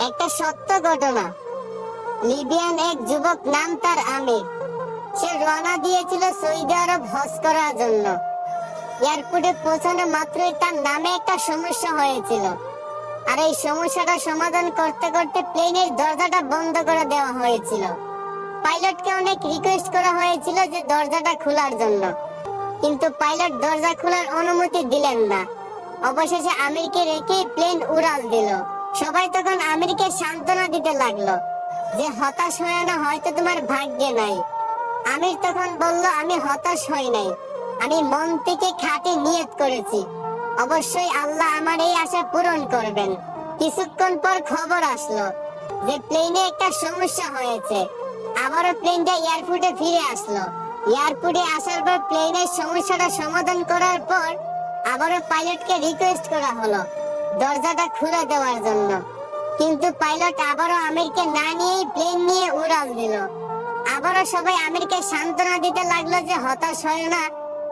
একটা সত্য ঘটনা। লিবিয়ান এক যুবক, নাম তার আমির। সে রওনা দিয়েছিল সৌদি আরব হজ করার জন্য। এয়ারপোর্টে পৌঁছানো মাত্রই তার নামে একটা সমস্যা হয়েছিল। আর এই সমস্যাটা সমাধান করতে করতে প্লেনের দরজাটা বন্ধ করে দেওয়া হয়েছিল। পাইলটকে অনেক রিকোয়েস্ট করা হয়েছিল যে দরজাটা খোলার জন্য, কিন্তু পাইলট দরজা খোলার অনুমতি দিলেন না। অবশেষে আমিরকে রেখে প্লেন উড়াল দিল। সবাই তখন আমিরকে সান্ত্বনা দিতে লাগলো যে হতাশ হয়ে না, হয়তো তোমার ভাগ্যে নাই। আমির তখন বলল, আমি হতাশ হই নাই, আমি মন থেকে খাঁটি নিয়ত করেছি, অবশ্যই আল্লাহ আমার এই আশা পূরণ করবেন। কিছুক্ষণ পর খবর আসলো যে প্লেনে একটা সমস্যা হয়েছে। আবারও প্লেনটা এয়ারপোর্টে ফিরে আসলো। এয়ারপোর্টে আসার পর প্লেনের সমস্যাটা সমাধান করার পর আবারও পাইলটকে রিকোয়েস্ট করা হলো দরজাটা খুলে দেওয়ার জন্য, কিন্তু পাইলট আবারও আমিরকে না নিয়েই প্লেন নিয়ে উড়াল দিল। আবারও সবাই আমিরকে সান্ত্বনা দিতে লাগলো যে হতাশ হয় না,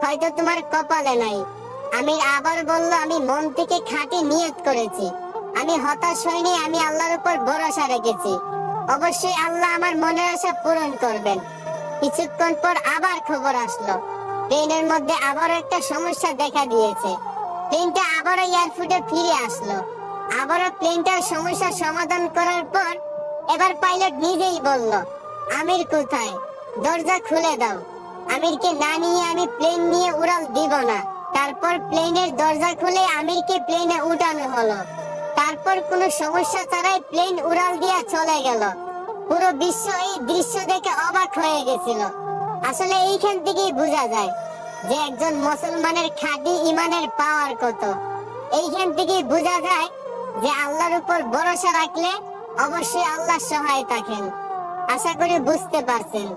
হয়তো তোমার কপালে নাই। আমির আবার বলল, আমি মন থেকে খাঁটি নিয়ত করেছি, আমি হতাশ হইনি, আমি আল্লাহর উপর ভরসা রেখেছি, অবশ্যই আল্লাহ আমার মনের আশা পূরণ করবেন। কিছুক্ষণ পর আবার খবর আসলো প্লেনের মধ্যে আবারও একটা সমস্যা দেখা দিয়েছে। প্লেনটা আবারও এয়ারপোর্টে ফিরে আসলো। আবারও প্লেনটার সমস্যা সমাধান করার পর এবার পাইলট নিজেই বলল, আমির কোথায়, দরজা খুলে দাও। আমিরকে না নিয়ে আমি প্লেন নিয়ে উড়াল দিব না। তারপর প্লেনের দরজা খুলে আমিরকে প্লেনে উঠানো হলো। তারপর কোনো সমস্যা ছাড়াই প্লেন উড়াল দিয়ে চলে গেল। পুরো বিশ্ব এই দৃশ্য দেখে অবাক হয়ে গেছিল। আসলে এইখান থেকেই বোঝা যায় যে একজন মুসলমানের খাঁটি ইমানের পাওয়ার কত। এইখান থেকেই বোঝা যায় যে আল্লাহর উপর ভরসা রাখলে অবশ্যই আল্লাহ সহায় থাকেন। আশা করি বুঝতে পারছেন।